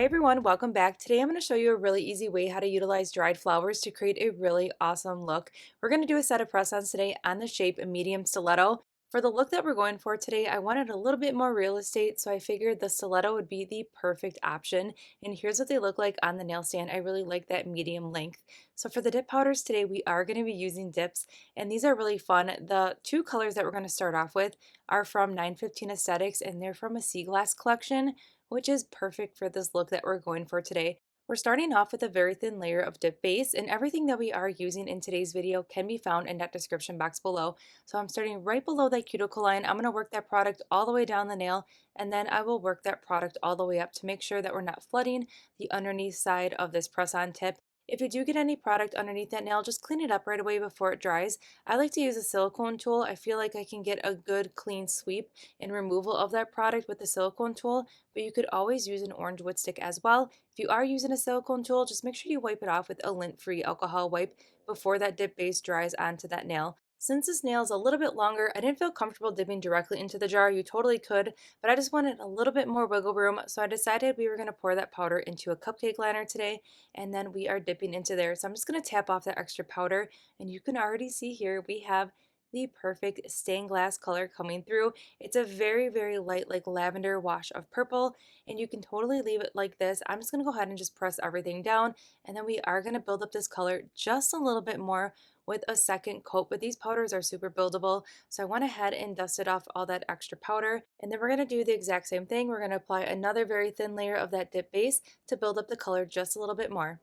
Hi everyone, welcome back. Today I'm going to show you a really easy way how to utilize dried flowers to create a really awesome look. We're going to do a set of press-ons today on the shape medium stiletto. For the look that we're going for today, I wanted a little bit more real estate, so I figured the stiletto would be the perfect option. And here's what they look like on the nail stand. I really like that medium length. So for the dip powders today, we are going to be using dips, and these are really fun. The two colors that we're going to start off with are from 915 Aesthetics, and they're from a sea glass collection, which is perfect for this look that we're going for today. We're starting off with a very thin layer of dip base, and everything that we are using in today's video can be found in that description box below. So I'm starting right below that cuticle line. I'm going to work that product all the way down the nail, and then I will work that product all the way up to make sure that we're not flooding the underneath side of this press-on tip. If you do get any product underneath that nail, just clean it up right away before it dries. I like to use a silicone tool. I feel like I can get a good clean sweep and removal of that product with the silicone tool, but you could always use an orange wood stick as well. If you are using a silicone tool, just make sure you wipe it off with a lint-free alcohol wipe before that dip base dries onto that nail. Since this nail is a little bit longer, I didn't feel comfortable dipping directly into the jar. You totally could, but I just wanted a little bit more wiggle room, so I decided we were going to pour that powder into a cupcake liner today, and then we are dipping into there. So I'm just going to tap off that extra powder, and you can already see here we have the perfect stained glass color coming through. It's a very, very light, like lavender wash of purple, and you can totally leave it like this. I'm just going to go ahead and just press everything down, and then we are going to build up this color just a little bit more with a second coat, but these powders are super buildable, so I went ahead and dusted off all that extra powder, and then we're going to do the exact same thing. We're going to apply another very thin layer of that dip base to build up the color just a little bit more.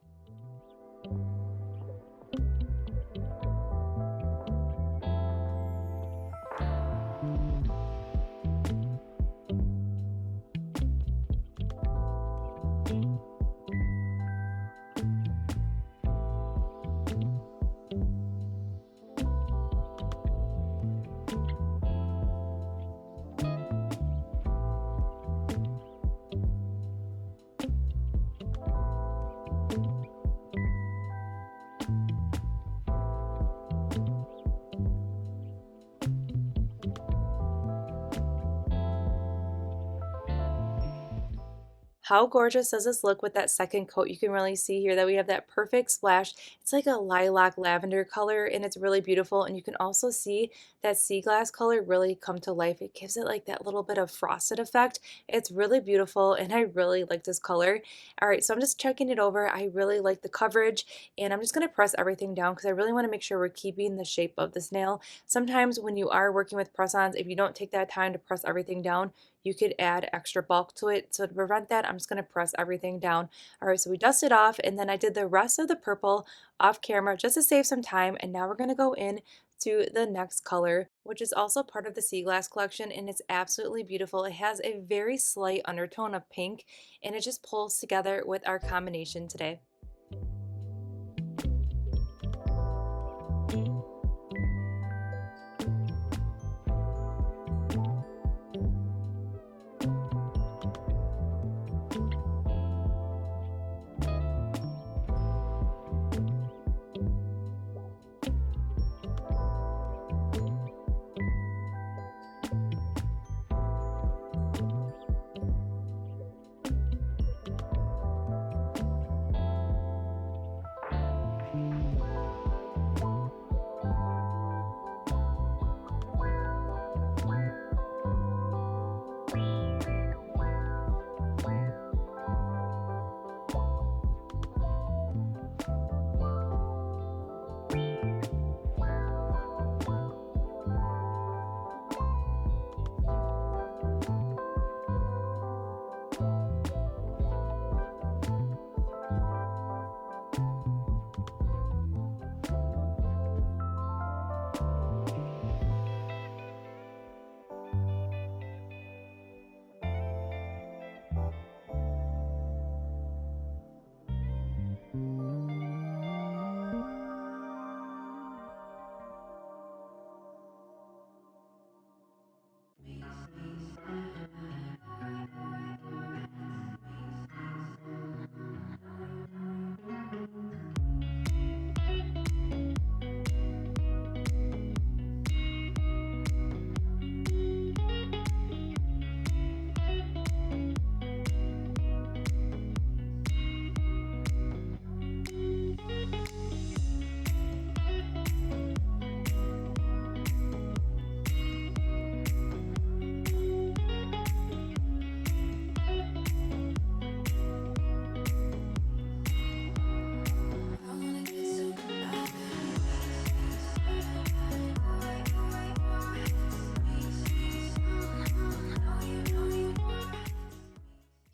How gorgeous does this look with that second coat? You can really see here that we have that perfect splash. It's like a lilac lavender color, and it's really beautiful. And you can also see that sea glass color really come to life. It gives it like that little bit of frosted effect. It's really beautiful, and I really like this color. All right, so I'm just checking it over. I really like the coverage, and I'm just going to press everything down because I really want to make sure we're keeping the shape of this nail. Sometimes when you are working with press-ons, if you don't take that time to press everything down, you could add extra bulk to it. So to prevent that, I'm just going to press everything down. All right, so we dusted off, and then I did the rest of the purple off camera just to save some time. And now we're going to go in to the next color, which is also part of the Sea Glass collection, and it's absolutely beautiful. It has a very slight undertone of pink, and it just pulls together with our combination today.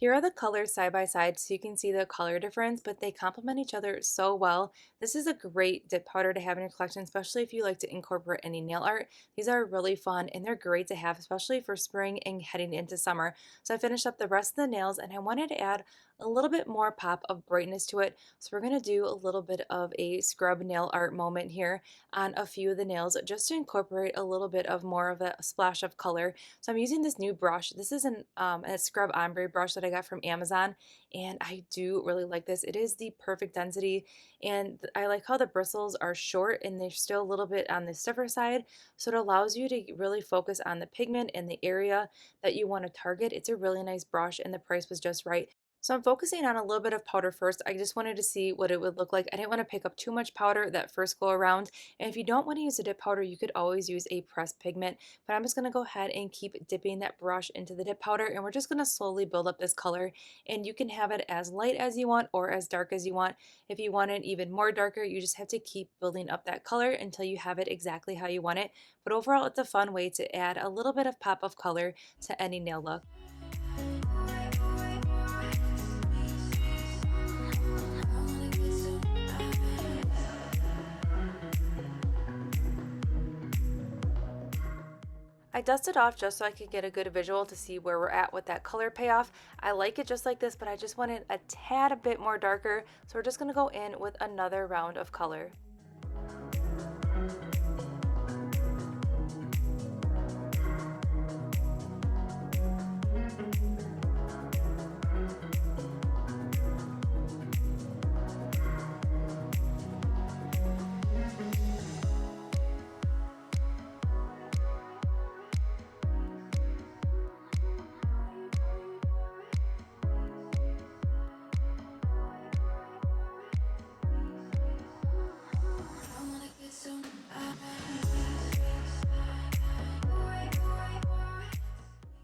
Here are the colors side by side so you can see the color difference, but they complement each other so well. This is a great dip powder to have in your collection, especially if you like to incorporate any nail art. These are really fun and they're great to have, especially for spring and heading into summer. So I finished up the rest of the nails and I wanted to add a little bit more pop of brightness to it. So we're going to do a little bit of a scrub nail art moment here on a few of the nails just to incorporate a little bit of more of a splash of color. So I'm using this new brush. This is a scrub ombre brush that I got from Amazon, and I do really like this. It is the perfect density, and I like how the bristles are short and they're still a little bit on the stiffer side, so it allows you to really focus on the pigment and the area that you want to target. It's a really nice brush, and the price was just right. So I'm focusing on a little bit of powder first. I just wanted to see what it would look like. I didn't want to pick up too much powder that first go around. And if you don't want to use a dip powder, you could always use a pressed pigment. But I'm just going to go ahead and keep dipping that brush into the dip powder. And we're just going to slowly build up this color. And you can have it as light as you want or as dark as you want. If you want it even more darker, you just have to keep building up that color until you have it exactly how you want it. But overall, it's a fun way to add a little bit of pop of color to any nail look. I dusted off just so I could get a good visual to see where we're at with that color payoff. I like it just like this, but I just want it a tad a bit more darker. So we're just gonna go in with another round of color.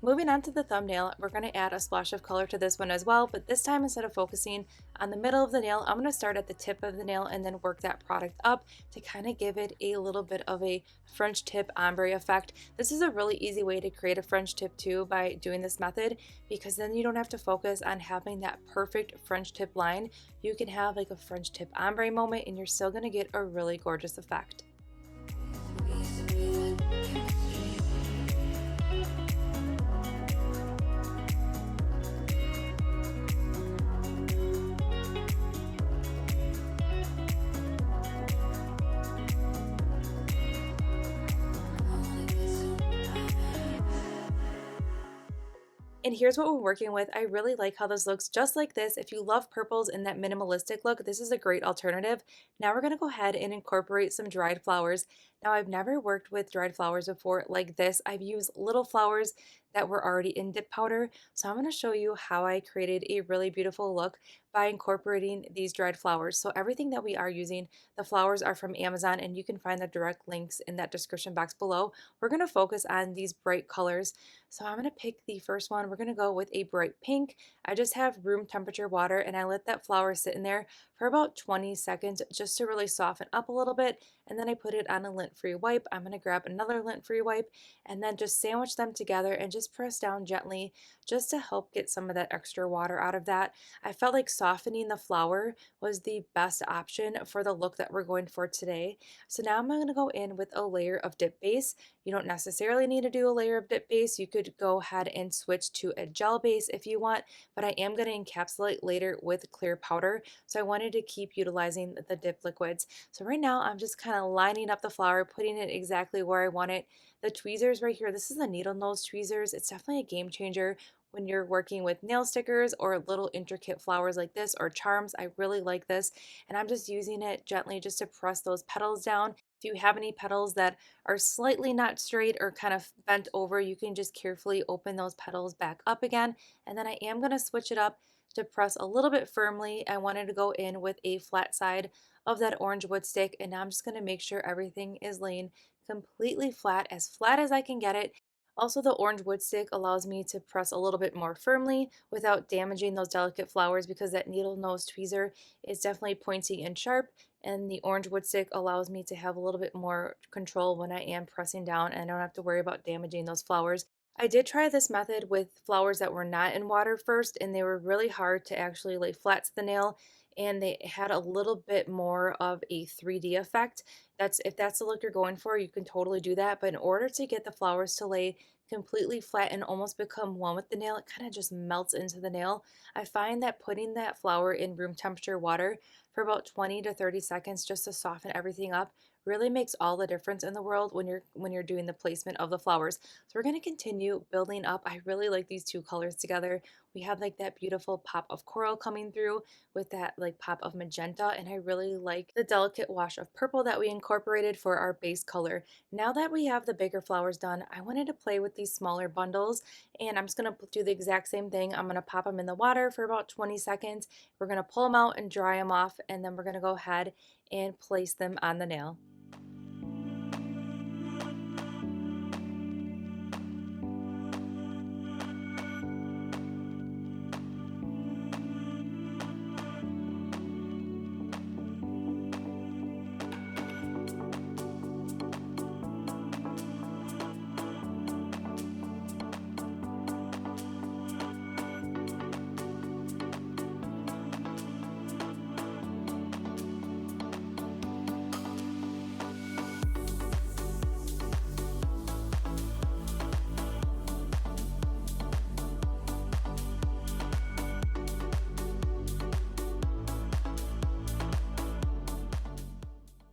Moving on to the thumbnail, we're going to add a splash of color to this one as well, but this time instead of focusing on the middle of the nail, I'm going to start at the tip of the nail and then work that product up to kind of give it a little bit of a French tip ombre effect. This is a really easy way to create a French tip too by doing this method, because then you don't have to focus on having that perfect French tip line. You can have like a French tip ombre moment and you're still going to get a really gorgeous effect. And here's what we're working with. I really like how this looks just like this. If you love purples in that minimalistic look, this is a great alternative. Now we're going to go ahead and incorporate some dried flowers. Now I've never worked with dried flowers before like this. I've used little flowers that were already in dip powder. So I'm going to show you how I created a really beautiful look by incorporating these dried flowers. So everything that we are using, the flowers are from Amazon, and you can find the direct links in that description box below. We're going to focus on these bright colors. So I'm going to pick the first one. We're going to go with a bright pink. I just have room temperature water and I let that flower sit in there for about 20 seconds just to really soften up a little bit. And then I put it on a lint-free wipe. I'm going to grab another lint-free wipe and then just sandwich them together and just press down gently just to help get some of that extra water out of that. I felt like softening the flower was the best option for the look that we're going for today. So now I'm going to go in with a layer of dip base. You don't necessarily need to do a layer of dip base. You could go ahead and switch to a gel base if you want, but I am going to encapsulate later with clear powder. So I wanted to keep utilizing the dip liquids. So right now I'm just kind of lining up the flower, putting it exactly where I want it. The tweezers right here, this is the needle nose tweezers. It's definitely a game changer when you're working with nail stickers or little intricate flowers like this or charms. I really like this, and I'm just using it gently just to press those petals down. If you have any petals that are slightly not straight or kind of bent over, you can just carefully open those petals back up again. And then I am going to switch it up to press a little bit firmly. I wanted to go in with a flat side of that orange wood stick, and now I'm just going to make sure everything is laying completely flat as I can get it. Also, the orange wood stick allows me to press a little bit more firmly without damaging those delicate flowers, because that needle nose tweezer is definitely pointy and sharp, and the orange wood stick allows me to have a little bit more control when I am pressing down and I don't have to worry about damaging those flowers. I did try this method with flowers that were not in water first, and they were really hard to actually lay flat to the nail, and they had a little bit more of a 3D effect. That's if that's the look you're going for, you can totally do that. But in order to get the flowers to lay completely flat and almost become one with the nail, it kind of just melts into the nail. I find that putting that flower in room temperature water for about 20 to 30 seconds just to soften everything up really makes all the difference in the world when you're doing the placement of the flowers. So we're going to continue building up. I really like these two colors together. We have like that beautiful pop of coral coming through with that like pop of magenta, and I really like the delicate wash of purple that we incorporated for our base color. Now that we have the bigger flowers done, I wanted to play with these smaller bundles, and I'm just going to do the exact same thing. I'm going to pop them in the water for about 20 seconds. We're going to pull them out and dry them off, and then we're going to go ahead and place them on the nail.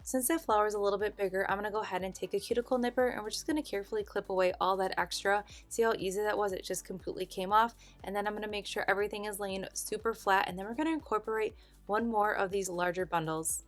Since that flower is a little bit bigger, I'm going to go ahead and take a cuticle nipper, and we're just going to carefully clip away all that extra. See how easy that was? It just completely came off. And then I'm going to make sure everything is laying super flat, and then we're going to incorporate one more of these larger bundles.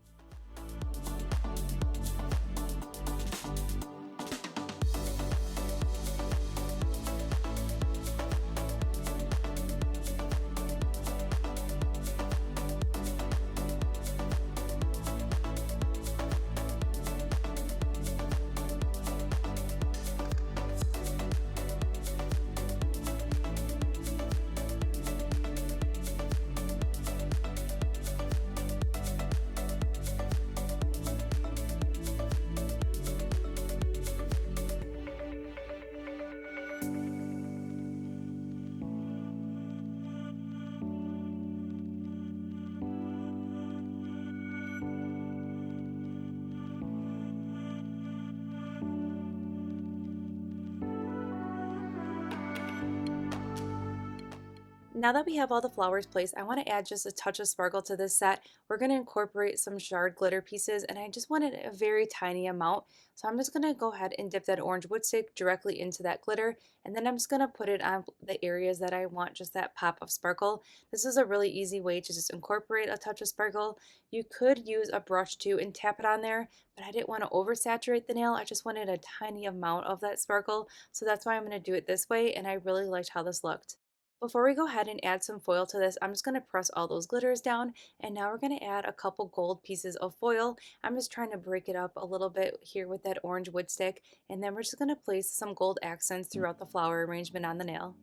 Now that we have all the flowers placed, I want to add just a touch of sparkle to this set. We're going to incorporate some shard glitter pieces, and I just wanted a very tiny amount. So I'm just going to go ahead and dip that orange wood stick directly into that glitter, and then I'm just going to put it on the areas that I want just that pop of sparkle. This is a really easy way to just incorporate a touch of sparkle. You could use a brush too and tap it on there, but I didn't want to oversaturate the nail. I just wanted a tiny amount of that sparkle, so that's why I'm going to do it this way, and I really liked how this looked. Before we go ahead and add some foil to this, I'm just going to press all those glitters down, and now we're going to add a couple gold pieces of foil. I'm just trying to break it up a little bit here with that orange wood stick, and then we're just going to place some gold accents throughout the flower arrangement on the nail.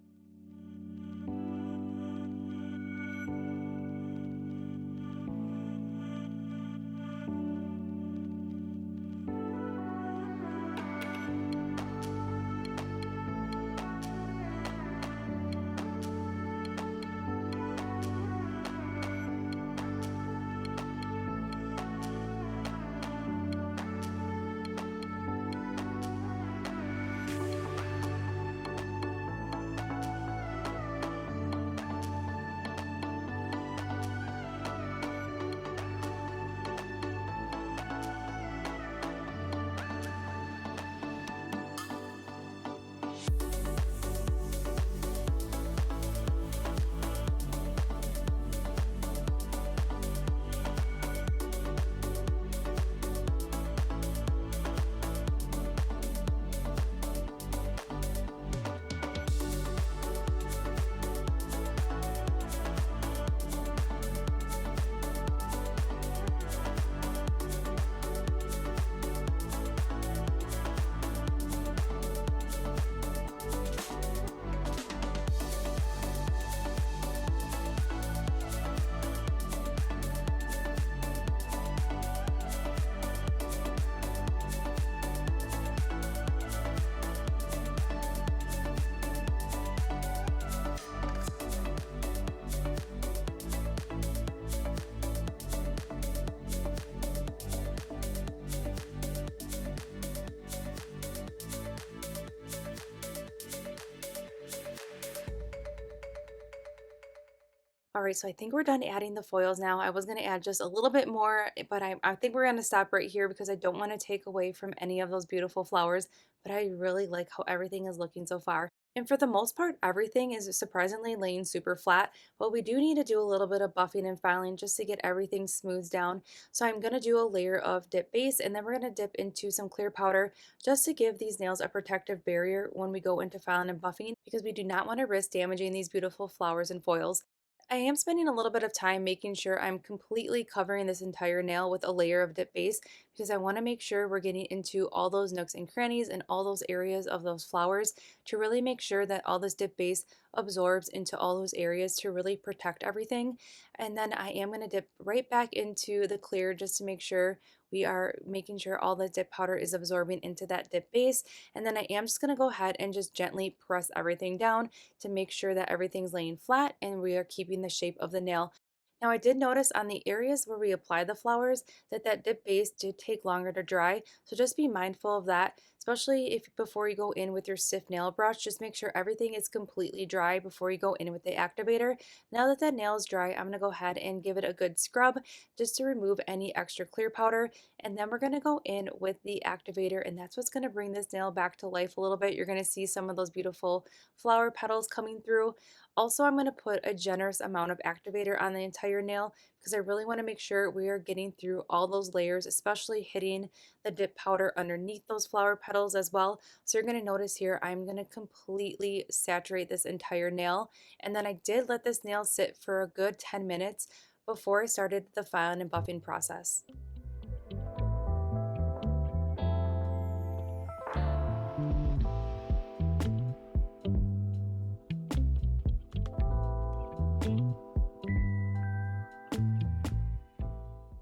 All right, so I think we're done adding the foils now. I was going to add just a little bit more, but I think we're going to stop right here because I don't want to take away from any of those beautiful flowers, but I really like how everything is looking so far. And for the most part, everything is surprisingly laying super flat, but we do need to do a little bit of buffing and filing just to get everything smoothed down. So I'm going to do a layer of dip base, and then we're going to dip into some clear powder just to give these nails a protective barrier when we go into filing and buffing, because we do not want to risk damaging these beautiful flowers and foils. I am spending a little bit of time making sure I'm completely covering this entire nail with a layer of dip base, because I want to make sure we're getting into all those nooks and crannies and all those areas of those flowers to really make sure that all this dip base absorbs into all those areas to really protect everything. And then I am going to dip right back into the clear just to make sure we are making sure all the dip powder is absorbing into that dip base. And then I am just going to go ahead and just gently press everything down to make sure that everything's laying flat and we are keeping the shape of the nail. Now I did notice on the areas where we apply the flowers that that dip base did take longer to dry, so just be mindful of that, especially if before you go in with your stiff nail brush, just make sure everything is completely dry before you go in with the activator. Now that that nail is dry, I'm going to go ahead and give it a good scrub just to remove any extra clear powder, and then we're going to go in with the activator, and that's what's going to bring this nail back to life a little bit. You're going to see some of those beautiful flower petals coming through. Also, I'm going to put a generous amount of activator on the entire nail because I really want to make sure we are getting through all those layers, especially hitting the dip powder underneath those flower petals as well. So you're going to notice here, I'm going to completely saturate this entire nail. And then I did let this nail sit for a good 10 minutes before I started the filing and buffing process.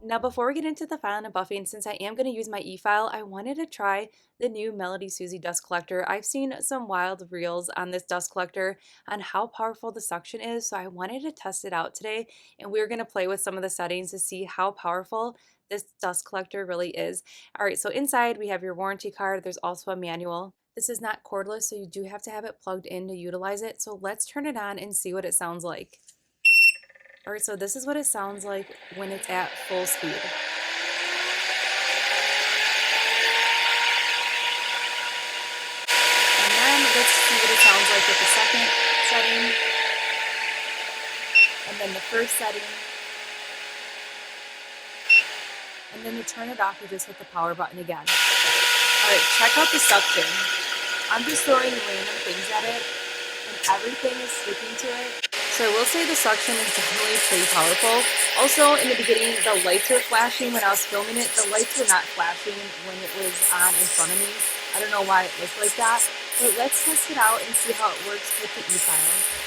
Now, before we get into the filing and buffing, since I am going to use my e-file, I wanted to try the new MelodySusie dust collector. I've seen some wild reels on this dust collector on how powerful the suction is, so I wanted to test it out today, and we're going to play with some of the settings to see how powerful this dust collector really is. All right, so inside we have your warranty card. There's also a manual. This is not cordless, so you do have to have it plugged in to utilize it. So let's turn it on and see what it sounds like. All right, so this is what it sounds like when it's at full speed. And then let's see what it sounds like with the second setting. And then the first setting. And then to turn it off, you just hit the power button again. All right, check out the suction. I'm just throwing random things at it, and everything is sticking to it. So I will say the suction is definitely pretty powerful. Also, in the beginning, the lights were flashing when I was filming it. The lights were not flashing when it was on in front of me. I don't know why it looked like that. But let's test it out and see how it works with the e-file.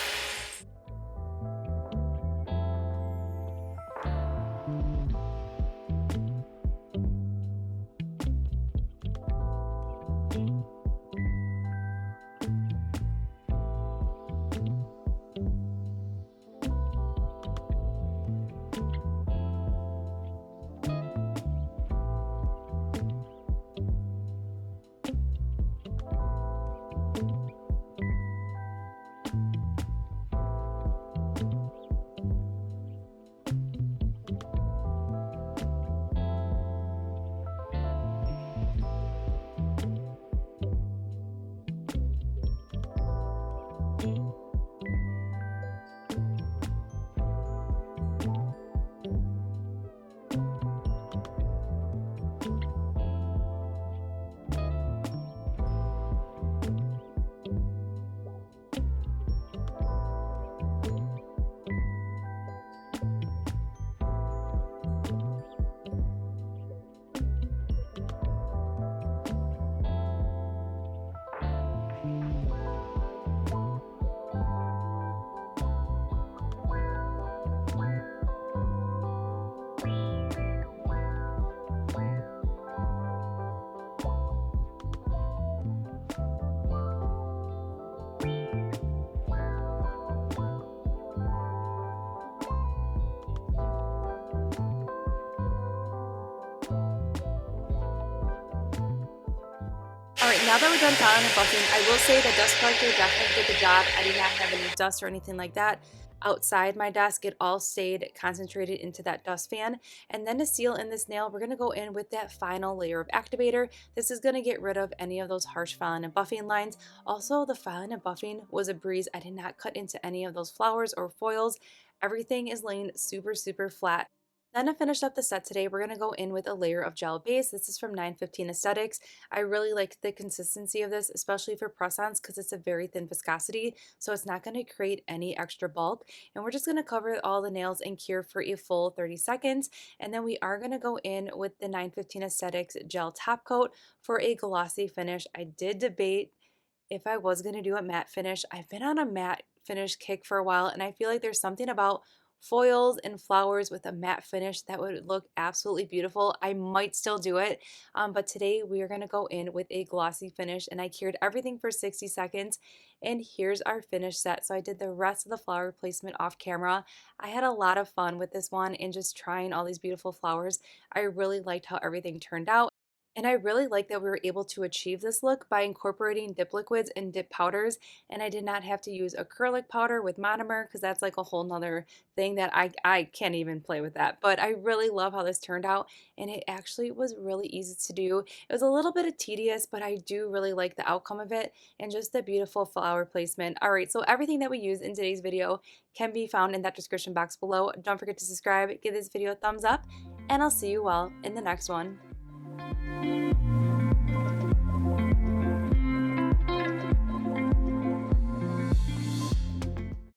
All right, now that we're done filing and buffing, I will say the dust collector definitely did the job. I did not have any dust or anything like that. outside my desk, it all stayed concentrated into that dust fan. And then to seal in this nail, we're going to go in with that final layer of activator. This is going to get rid of any of those harsh filing and buffing lines. Also, the filing and buffing was a breeze. I did not cut into any of those flowers or foils. Everything is laying super, super flat. Then to finish up the set today, we're going to go in with a layer of gel base. This is from 915 Aesthetics. I really like the consistency of this, especially for press-ons, because it's a very thin viscosity, so it's not going to create any extra bulk. And we're just going to cover all the nails and cure for a full 30 seconds. And then we are going to go in with the 915 Aesthetics gel top coat for a glossy finish. I did debate if I was going to do a matte finish. I've been on a matte finish kick for a while, and I feel like there's something about foils and flowers with a matte finish that would look absolutely beautiful. I might still do it, but today we are going to go in with a glossy finish, and I cured everything for 60 seconds, and here's our finished set. So I did the rest of the flower placement off camera. I had a lot of fun with this one and just trying all these beautiful flowers. I really liked how everything turned out. And I really like that we were able to achieve this look by incorporating dip liquids and dip powders, and I did not have to use acrylic powder with monomer because that's like a whole nother thing that I can't even play with that. But I really love how this turned out, and it actually was really easy to do. It was a little bit of tedious, but I do really like the outcome of it and just the beautiful flower placement. All right, so everything that we use in today's video can be found in that description box below. Don't forget to subscribe, give this video a thumbs up, and I'll see you all in the next one.